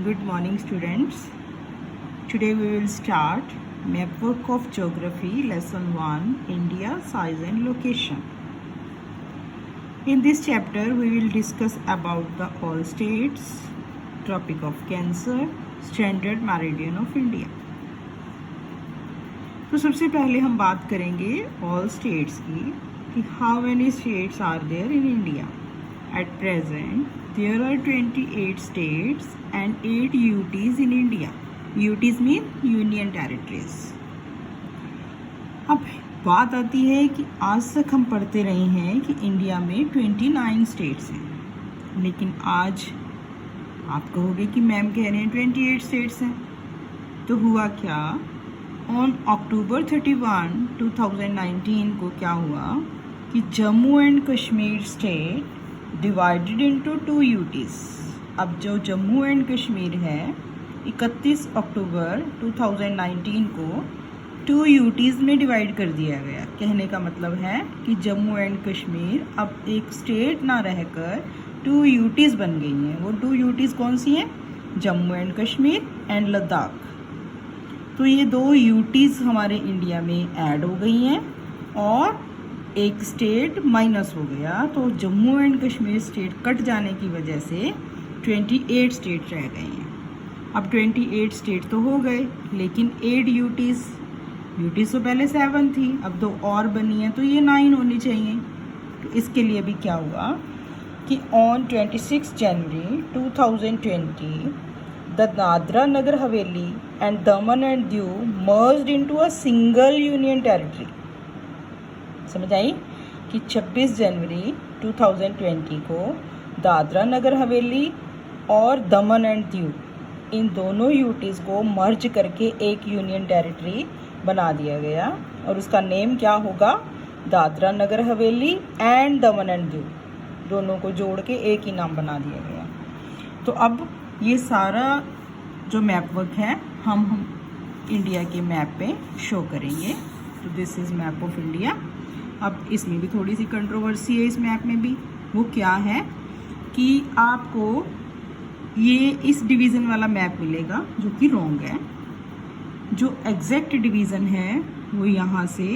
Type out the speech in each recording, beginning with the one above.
Good morning, students. Today we will start Mapwork of Geography Lesson 1 India Size and Location. In this chapter we will discuss about the all states, Tropic of Cancer, Standard Meridian of India. तो सबसे पहले हम बात करेंगे all states की कि how many states are there in India. At present there are 28 states and 8 UTs in India. UTs mean Union Territories. अब बात आती है कि आज तक हम पढ़ते रहे हैं कि इंडिया में 29 स्टेट्स हैं, लेकिन आज आप कहोगे कि मैम कह रहे हैं 28 स्टेट्स हैं। तो हुआ क्या, ऑन अक्टूबर 31, 2019 को क्या हुआ कि Jammu and Kashmir state divided into 2 UTs. अब जो जम्मू एंड कश्मीर है 31 अक्टूबर 2019 को 2 यूटीज़ में डिवाइड कर दिया गया। कहने का मतलब है कि जम्मू एंड कश्मीर अब एक स्टेट ना रहकर 2 यूटीज़ बन गई हैं। वो 2 यूटीज़ कौन सी हैं? Jammu and Kashmir and Ladakh. तो ये 2 यूटीज़ हमारे इंडिया में ऐड हो गई हैं और एक स्टेट माइनस हो गया। तो Jammu and Kashmir state cut जाने की वजह से 28 स्टेट रह गए हैं। अब 28 स्टेट तो हो गए, लेकिन 8 यूटीज़ तो पहले 7 थी, अब 2 और बनी है, तो ये 9 होनी चाहिए। तो इसके लिए भी क्या हुआ कि on 26 January 2020 the Dadra Nagar Haveli and Daman and Diu merged into a single union territory. समझ आई कि 26 जनवरी 2020 को दादरा नगर हवेली और दमन एंड दीव इन दोनों यूटीज़ को मर्ज करके एक यूनियन टेरिटरी बना दिया गया और उसका नेम क्या होगा? Dadra Nagar Haveli and Daman and Diu, दोनों को जोड़ के एक ही नाम बना दिया गया। तो अब ये सारा जो मैप वर्क है हम इंडिया के मैप पे शो करेंगे। तो this is map of India. अब इसमें भी थोड़ी सी कंट्रोवर्सी है इस मैप में भी। वो क्या है कि आपको ये इस डिवीज़न वाला मैप मिलेगा जो कि रॉन्ग है। जो एग्जैक्ट डिवीज़न है वो यहाँ से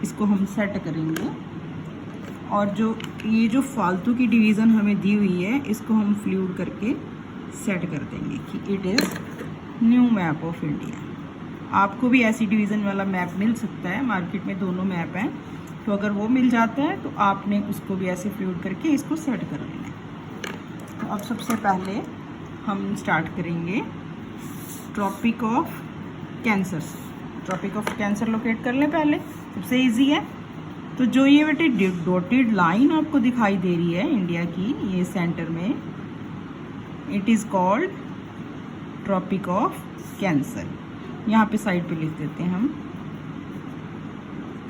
इसको हम सेट करेंगे और जो ये जो फालतू की डिवीज़न हमें दी हुई है इसको हम फ्लूड करके सेट कर देंगे कि it is new map of India. आपको भी ऐसी डिवीज़न वाला मैप मिल सकता है, मार्केट में दोनों मैप हैं। तो अगर वो मिल जाता है तो आपने उसको भी ऐसे फ्लूड करके इसको सेट कर लेना है। तो अब सबसे पहले हम स्टार्ट करेंगे ट्रॉपिक ऑफ कैंसर से। ट्रॉपिक ऑफ कैंसर लोकेट कर लें पहले, सबसे इजी है। तो जो ये बेटे डॉटेड लाइन आपको दिखाई दे रही है इंडिया की, ये सेंटर में, it is called tropic of cancer. यहाँ पे साइड पे लिख देते हैं हम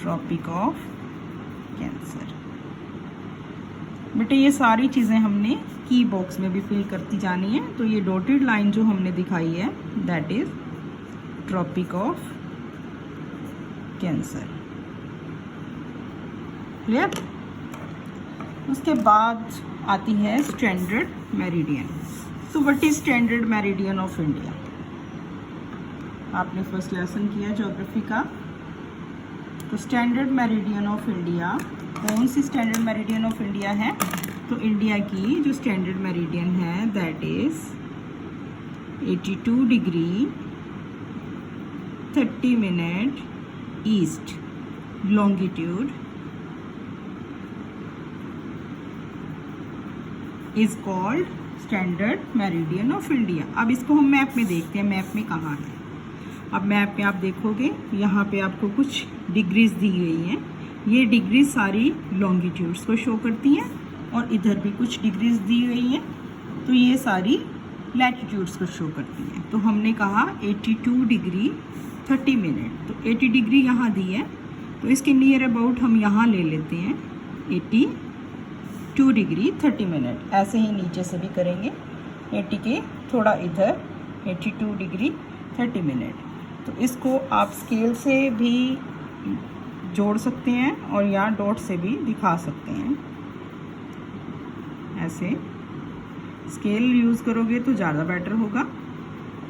ट्रॉपिक ऑफ कैंसर। बेटे ये सारी चीज़ें हमने की बॉक्स में भी फिल करती जानी है। तो ये डॉटेड लाइन जो हमने दिखाई है that is tropic of cancer. Clear? उसके बाद आती है स्टैंडर्ड मेरिडियन। तो what is standard meridian of India? आपने फर्स्ट लेसन किया ज्योग्राफी का। तो स्टैंडर्ड मेरिडियन ऑफ इंडिया, कौन सी स्टैंडर्ड मेरिडियन ऑफ इंडिया है? तो इंडिया की जो स्टैंडर्ड मेरिडियन है that is 82 degree 30 minute east longitude is called standard meridian of India. अब इसको हम मैप में देखते हैं, मैप में कहाँ है। अब मैप में आप देखोगे यहाँ पे आपको कुछ डिग्रीज दी गई हैं। ये डिग्रीज सारी लॉन्गिट्यूड्स को शो करती हैं और इधर भी कुछ डिग्रीज दी गई हैं, तो ये सारी लैटिट्यूड्स को शो करती हैं। तो हमने कहा 82 डिग्री 30 मिनट, तो 80 डिग्री यहाँ दी है, तो इसके नियर अबाउट हम यहाँ ले लेते हैं 82 डिग्री 30 मिनट। ऐसे ही नीचे से भी करेंगे 80 के थोड़ा इधर 82 डिग्री 30 मिनट। तो इसको आप स्केल से भी जोड़ सकते हैं और या डॉट से भी दिखा सकते हैं ऐसे। स्केल यूज़ करोगे तो ज़्यादा बेटर होगा।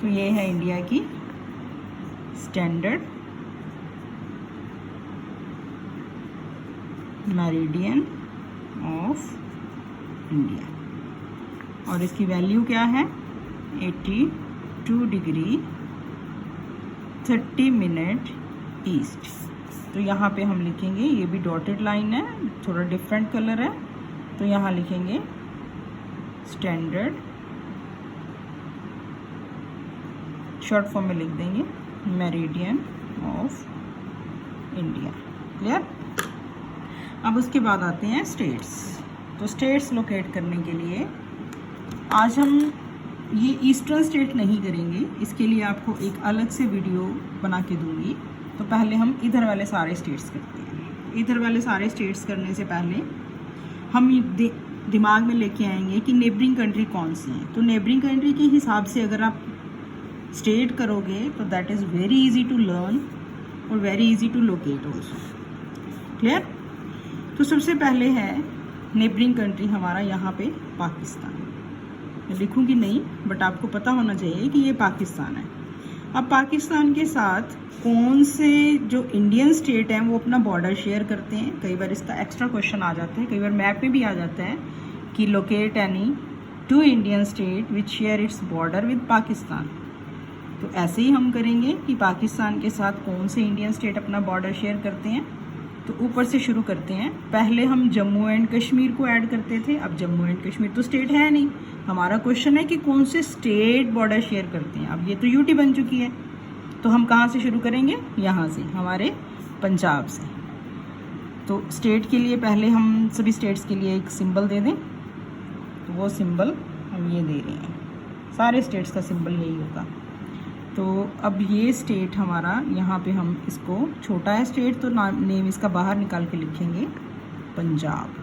तो ये है इंडिया की स्टैंडर्ड मेरिडियन ऑफ इंडिया और इसकी वैल्यू क्या है 82 डिग्री 30 मिनट ईस्ट। तो यहाँ पे हम लिखेंगे, ये भी डॉटेड लाइन है, थोड़ा डिफरेंट कलर है, तो यहाँ लिखेंगे स्टैंडर्ड, शॉर्ट फॉर्म में लिख देंगे मेरिडियन ऑफ इंडिया। क्लियर। अब उसके बाद आते हैं स्टेट्स। तो स्टेट्स लोकेट करने के लिए आज हम ये ईस्टर्न स्टेट नहीं करेंगे, इसके लिए आपको एक अलग से वीडियो बना के दूंगी। तो पहले हम इधर वाले सारे स्टेट्स करते हैं। इधर वाले सारे स्टेट्स करने से पहले हम दिमाग में लेके आएंगे कि नेबरिंग कंट्री कौन सी है। तो नेबरिंग कंट्री के हिसाब से अगर आप स्टेट करोगे तो that is very easy to learn और very easy to locate also. Clear. तो सबसे पहले है नेबरिंग कंट्री हमारा यहाँ पे पाकिस्तान। मैं लिखूँगी नहीं, बट आपको पता होना चाहिए कि ये पाकिस्तान है। अब पाकिस्तान के साथ कौन से जो इंडियन स्टेट हैं वो अपना बॉर्डर शेयर करते हैं। कई बार इसका एक्स्ट्रा क्वेश्चन आ जाता है, कई बार मैप में भी आ जाता है कि locate any 2 Indian state which share its border with Pakistan. तो ऐसे ही हम करेंगे कि पाकिस्तान के साथ कौन से इंडियन स्टेट अपना बॉर्डर शेयर करते हैं। तो ऊपर से शुरू करते हैं। पहले हम जम्मू एंड कश्मीर को ऐड करते थे, अब जम्मू एंड कश्मीर तो स्टेट है नहीं। हमारा क्वेश्चन है कि कौन से स्टेट बॉर्डर शेयर करते हैं। अब ये तो यूटी बन चुकी है, तो हम कहाँ से शुरू करेंगे, यहाँ से, हमारे पंजाब से। तो स्टेट के लिए पहले हम सभी स्टेट्स के लिए एक सिंबल दे दें, तो वो सिंबल हम ये दे रहे हैं। सारे स्टेट्स का सिंबल यही होगा। तो अब ये स्टेट हमारा, यहाँ पे हम इसको, छोटा है स्टेट तो नेम इसका बाहर निकाल के लिखेंगे पंजाब।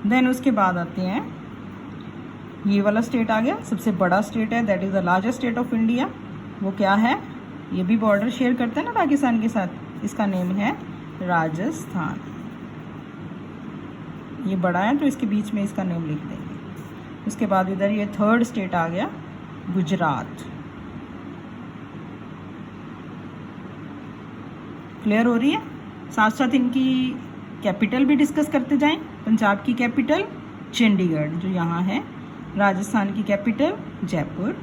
देन उसके बाद आते हैं, ये वाला स्टेट आ गया, सबसे बड़ा स्टेट है, that is the largest state of India. वो क्या है, ये भी बॉर्डर शेयर करता है ना पाकिस्तान के साथ, इसका नेम है राजस्थान। ये बड़ा है तो इसके बीच में इसका नेम लिख देंगे। उसके बाद इधर ये थर्ड स्टेट आ गया गुजरात। क्लियर हो रही है। साथ साथ इनकी कैपिटल भी डिस्कस करते जाएं। पंजाब की कैपिटल चंडीगढ़ जो यहाँ है, राजस्थान की कैपिटल जयपुर,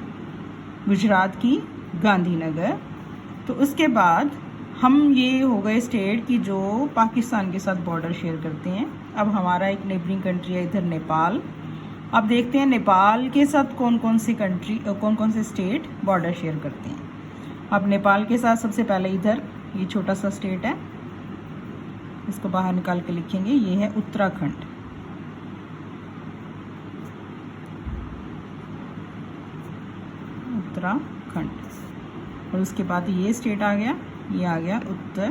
गुजरात की गांधीनगर। तो उसके बाद हम, ये हो गए स्टेट की जो पाकिस्तान के साथ बॉर्डर शेयर करते हैं। अब हमारा एक नेबरिंग कंट्री है इधर नेपाल। अब देखते हैं नेपाल के साथ कौन कौन से स्टेट बॉर्डर शेयर करते हैं। अब नेपाल के साथ सबसे पहले इधर ये छोटा सा स्टेट है, इसको बाहर निकाल के लिखेंगे, ये है उत्तराखंड। उत्तराखंड। और उसके बाद ये स्टेट आ गया, ये आ गया उत्तर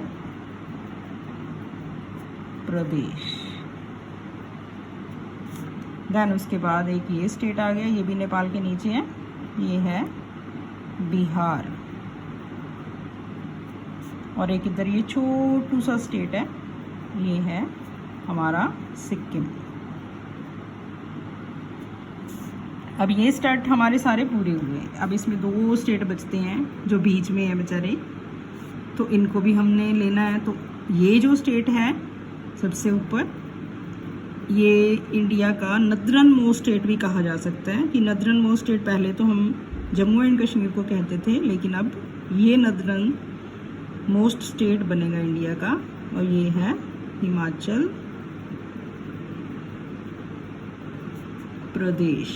प्रदेश। देन उसके बाद एक ये स्टेट आ गया, ये भी नेपाल के नीचे है, ये है बिहार। और एक इधर ये छोटू सा स्टेट है, ये है हमारा सिक्किम। अब ये स्टेट हमारे सारे पूरे हुए। अब इसमें 2 स्टेट बचते हैं जो बीच में है बेचारे, तो इनको भी हमने लेना है। तो ये जो स्टेट है सबसे ऊपर, ये इंडिया का नदरन मोस्ट स्टेट भी कहा जा सकता है। कि नदरन मोस्ट स्टेट, पहले तो हम जम्मू एंड कश्मीर को कहते थे, लेकिन अब ये नदरन मोस्ट स्टेट बनेगा इंडिया का, और ये है हिमाचल प्रदेश।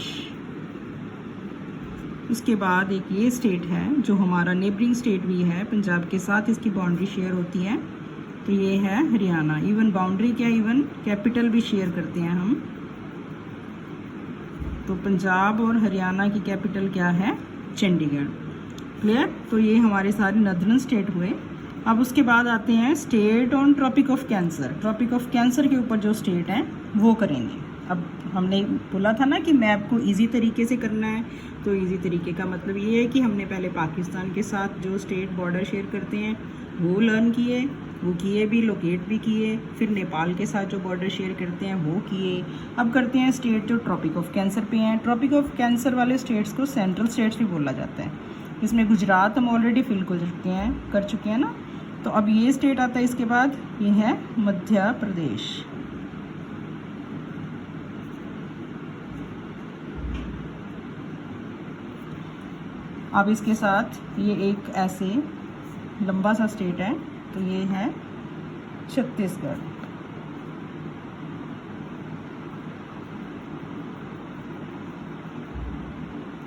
उसके बाद एक ये स्टेट है जो हमारा नेबरिंग स्टेट भी है, पंजाब के साथ इसकी बाउंड्री शेयर होती है, तो ये है हरियाणा। इवन बाउंड्री क्या, इवन कैपिटल भी शेयर करते हैं हम। तो पंजाब और हरियाणा की कैपिटल क्या है, चंडीगढ़। क्लियर। तो ये हमारे सारे नदरन स्टेट हुए। अब उसके बाद आते हैं state on tropic of cancer. Tropic of cancer के ऊपर जो स्टेट हैं वो करेंगे। अब हमने बोला था ना कि मैप को इजी तरीके से करना है, तो इजी तरीके का मतलब ये है कि हमने पहले पाकिस्तान के साथ जो स्टेट बॉर्डर शेयर करते हैं वो लर्न किए, वो किए भी, लोकेट भी किए। फिर नेपाल के साथ जो बॉर्डर शेयर करते हैं वो किए। अब करते हैं स्टेट जो ट्रॉपिक ऑफ कैंसर पे हैं। ट्रॉपिक ऑफ कैंसर वाले स्टेट्स को सेंट्रल स्टेट्स भी बोला जाता है। इसमें गुजरात हम ऑलरेडी फिल कर चुके हैं ना। तो अब ये स्टेट आता है इसके बाद, ये है मध्य प्रदेश। अब इसके साथ ये एक ऐसे लंबा सा स्टेट है, तो ये है छत्तीसगढ़।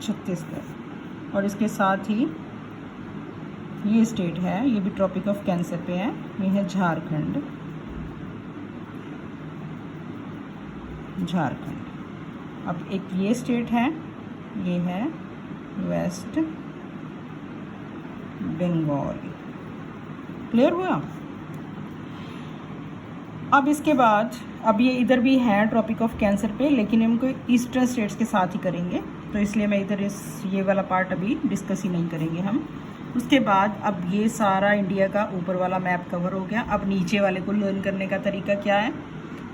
छत्तीसगढ़ और इसके साथ ही ये स्टेट है, ये भी ट्रॉपिक ऑफ कैंसर पे है, ये है झारखंड। झारखंड। अब एक ये स्टेट है, ये है वेस्ट बंगाल। क्लियर हुआ? अब इसके बाद अब ये इधर भी है ट्रॉपिक ऑफ कैंसर पे, लेकिन इनको ईस्टर्न स्टेट्स के साथ ही करेंगे, तो इसलिए मैं इधर ये वाला पार्ट अभी डिस्कस ही नहीं करेंगे हम। उसके बाद अब ये सारा इंडिया का ऊपर वाला मैप कवर हो गया। अब नीचे वाले को लर्न करने का तरीका क्या है,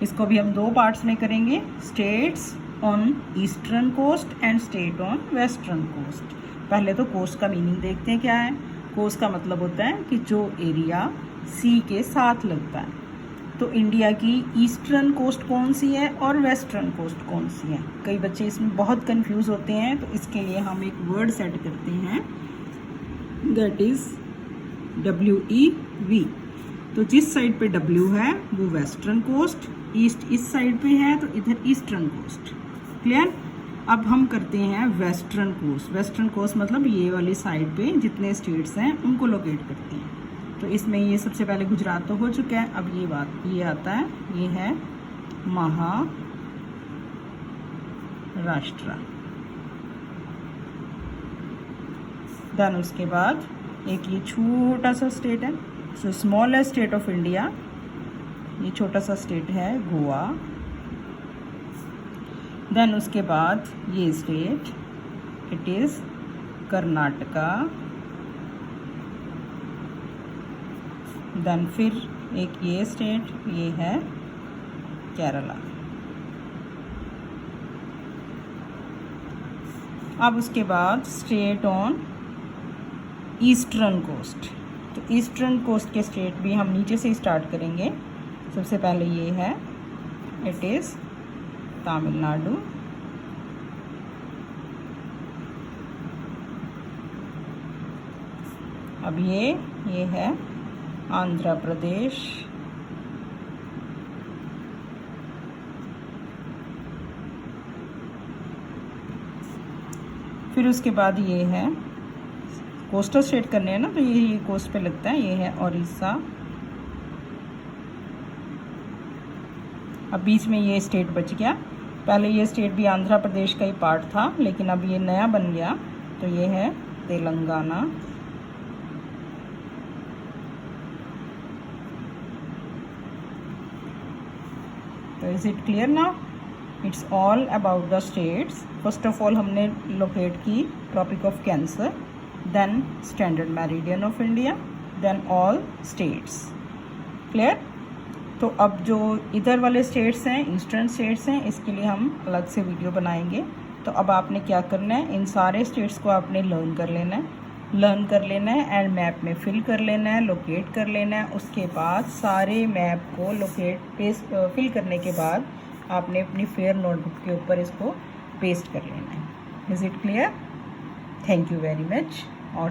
इसको भी हम दो पार्ट्स में करेंगे, states on eastern coast and state on western coast. पहले तो कोस्ट का मीनिंग देखते हैं क्या है। कोस्ट का मतलब होता है कि जो एरिया सी के साथ लगता है। तो इंडिया की ईस्टर्न कोस्ट कौन सी है और वेस्टर्न कोस्ट कौन सी है, कई बच्चे इसमें बहुत कंफ्यूज होते हैं। तो इसके लिए हम एक वर्ड सेट करते हैं, दैट इज़ WEV। तो जिस साइड पे W है वो वेस्टर्न कोस्ट, ईस्ट इस साइड पे है तो इधर ईस्टर्न कोस्ट। क्लियर? अब हम करते हैं वेस्टर्न कोस्ट। वेस्टर्न कोस्ट मतलब ये वाली साइड पे जितने स्टेट्स हैं उनको लोकेट करते हैं। तो इसमें ये सबसे पहले गुजरात तो हो चुका है। अब ये आता है, ये है महाराष्ट्र। देन उसके बाद एक ये छोटा सा स्टेट है, सो स्मॉलेस्ट स्टेट ऑफ इंडिया, ये छोटा सा स्टेट है गोवा। देन उसके बाद ये state, it is Karnataka. Then फिर एक ये स्टेट, ये है केरला। अब उसके बाद स्टेट ऑन ईस्टर्न कोस्ट। तो ईस्टर्न कोस्ट के स्टेट भी हम नीचे से स्टार्ट करेंगे। सबसे पहले ये है, इट इज़ तमिलनाडु। अब ये है आंध्र प्रदेश। फिर उसके बाद ये है, कोस्टल स्टेट करने हैं ना, तो ये कोस्ट पे लगता है, ये है उड़ीसा। अब बीच में ये स्टेट बच गया। पहले ये स्टेट भी आंध्र प्रदेश का ही पार्ट था, लेकिन अब ये नया बन गया, तो ये है तेलंगाना। तो is it clear now? It's all about the states. First of all हमने लोकेट की tropic of cancer, then standard meridian of India, then all states. Clear? तो अब जो इधर वाले स्टेट्स हैं, ईस्टर्न स्टेट्स हैं, इसके लिए हम अलग से वीडियो बनाएंगे। तो अब आपने क्या करना है, इन सारे स्टेट्स को आपने लर्न कर लेना है एंड मैप में फिल कर लेना है, लोकेट कर लेना है। उसके बाद सारे मैप को फिल करने के बाद आपने अपनी फेयर नोटबुक के ऊपर इसको पेस्ट कर लेना है। Is it clear? Thank you very much. और